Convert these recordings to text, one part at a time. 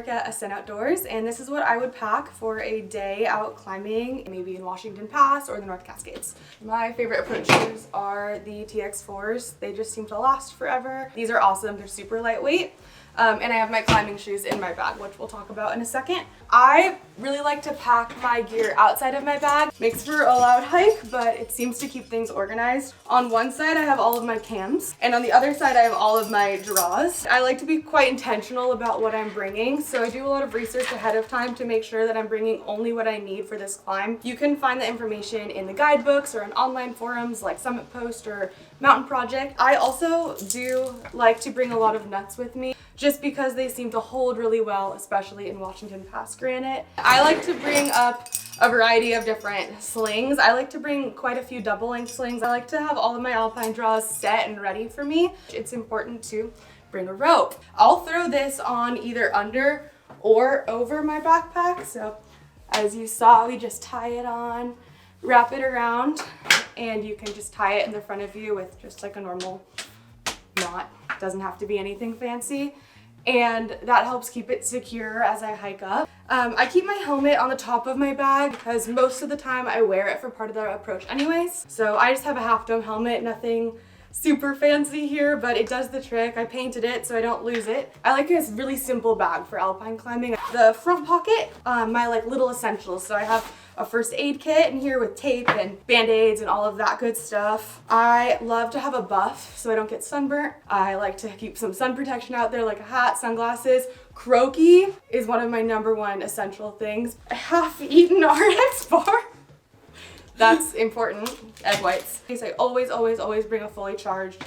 work at Ascent Outdoors, and this is what I would pack for a day out climbing, maybe in Washington Pass or the North Cascades. My favorite approach shoes are the TX4s. They just seem to last forever. These are awesome. They're super lightweight. And I have my climbing shoes in my bag, which we'll talk about in a second. I really like to pack my gear outside of my bag. Makes for a loud hike, but it seems to keep things organized. On one side, I have all of my cams, and on the other side, I have all of my draws. I like to be quite intentional about what I'm bringing, so I do a lot of research ahead of time to make sure that I'm bringing only what I need for this climb. You can find the information in the guidebooks or in online forums like Summit Post or Mountain Project. I also do like to bring a lot of nuts with me, just because they seem to hold really well, especially in Washington Pass granite. I like to bring up a variety of different slings. I like to bring quite a few double length slings. I like to have all of my Alpine draws set and ready for me. It's important to bring a rope. I'll throw this on either under or over my backpack. So as you saw, we just tie it on, wrap it around, and you can just tie it in the front of you with just like a normal knot. It doesn't have to be anything fancy. And that helps keep it secure as I hike up. I keep my helmet on the top of my bag because most of the time I wear it for part of the approach anyways. So I just have a half dome helmet, nothing super fancy here, but it does the trick. I painted it so I don't lose it. I like a really simple bag for alpine climbing. The front pocket, my like little essentials. So I have a first aid kit in here with tape and band-aids and all of that good stuff. I love to have a buff so I don't get sunburnt. I like to keep some sun protection out there, like a hat, sunglasses. Croaky is one of my #1 essential things. A half-eaten RX bar. That's important. Egg whites. I always bring a fully charged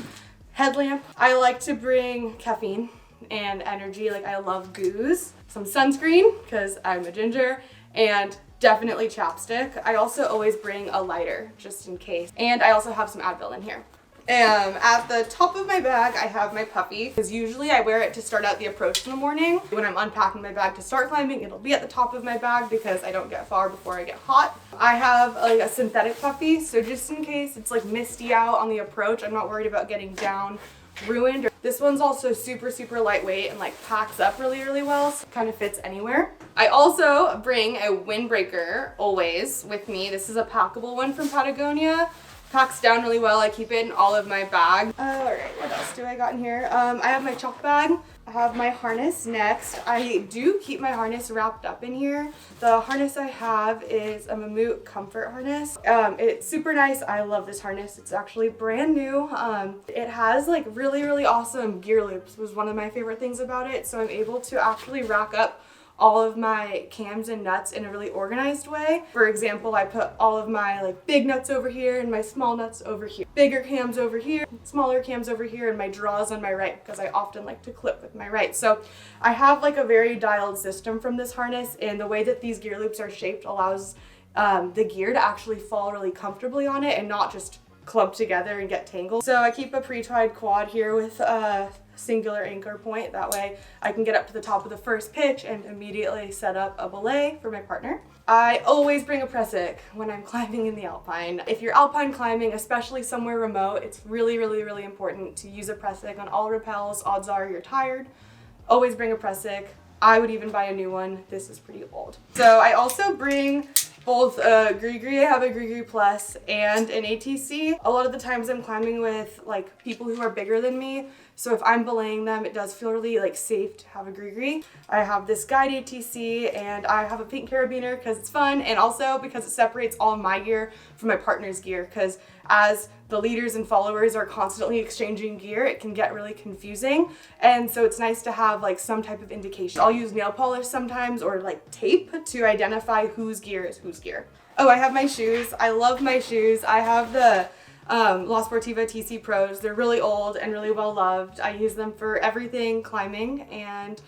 headlamp. I like to bring caffeine and energy. Like I love goos. Some sunscreen because I'm a ginger, and definitely chapstick. I also always bring a lighter just in case. And I also have some Advil in here. At the top of my bag, I have my puffy, because usually I wear it to start out the approach in the morning. When I'm unpacking my bag to start climbing, it'll be at the top of my bag because I don't get far before I get hot. I have like a synthetic puffy, so just in case it's like misty out on the approach, I'm not worried about getting down ruined. This one's also super lightweight and like packs up really well, so it kind of fits anywhere. I also bring a windbreaker always with me. This is a packable one from Patagonia. Packs down really well. I keep it in all of my bags. All right, what else do I got in here? I have my chalk bag. I have my harness next. I do keep my harness wrapped up in here. The harness I have is a Mammoth comfort harness. It's super nice. I love this harness. It's actually brand new. It has like really awesome gear loops, was one of my favorite things about it. So I'm able to actually rack up all of my cams and nuts in a really organized way. For example, I put all of my like big nuts over here and my small nuts over here. Bigger cams over here, smaller cams over here, and my draws on my right because I often like to clip with my right. So I have like a very dialed system from this harness, and the way that these gear loops are shaped allows the gear to actually fall really comfortably on it and not just clump together and get tangled. So I keep a pre-tied quad here with a singular anchor point. That way I can get up to the top of the first pitch and immediately set up a belay for my partner. I always bring a pressik when I'm climbing in the Alpine. If you're Alpine climbing, especially somewhere remote, it's really important to use a pressik on all rappels. Odds are you're tired. Always bring a pressik. I would even buy a new one. This is pretty old. So I also bring both Grigri. I have a Grigri Plus and an ATC. A lot of the times I'm climbing with like people who are bigger than me, so if I'm belaying them, it does feel really like safe to have a Grigri. I have this guide ATC, and I have a pink carabiner because it's fun, and also because it separates all of my gear from my partner's gear, because as the leaders and followers are constantly exchanging gear, it can get really confusing, and so it's nice to have like some type of indication. I'll use nail polish sometimes or like tape to identify whose gear is whose gear. Oh, I have my shoes. I love my shoes. I have the Sportiva Tc Pros. They're really old and really well loved. I use them for everything climbing, and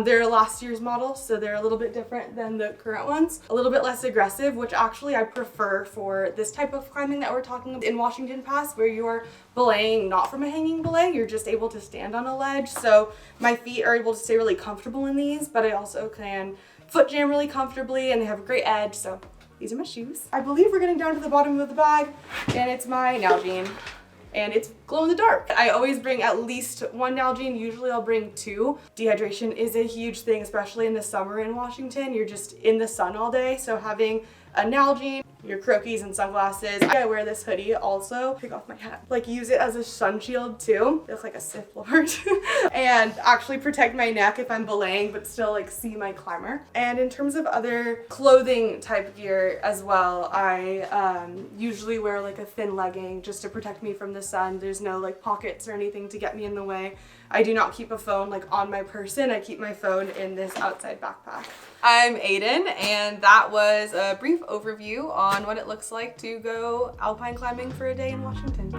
they're last year's model, so they're a little bit different than the current ones. A little bit less aggressive, which actually I prefer for this type of climbing that we're talking about in Washington Pass, where you're belaying not from a hanging belay, you're just able to stand on a ledge. So my feet are able to stay really comfortable in these, but I also can foot jam really comfortably, and they have a great edge. So these are my shoes. I believe we're getting down to the bottom of the bag, and it's my Nalgene, and it's glow in the dark. I always bring at least one Nalgene, usually I'll bring two. Dehydration is a huge thing, especially in the summer in Washington. You're just in the sun all day, so having a Nalgene, your croquis and sunglasses. I wear this hoodie also. Take off my hat. Like use it as a sun shield too. I look like a Sith Lord. And actually protect my neck if I'm belaying but still like see my climber. And in terms of other clothing type gear as well, I usually wear like a thin legging just to protect me from the sun. There's no like pockets or anything to get me in the way. I do not keep a phone like on my person. I keep my phone in this outside backpack. I'm Ayden, and that was a brief overview on what it looks like to go alpine climbing for a day in Washington.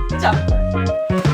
Good job.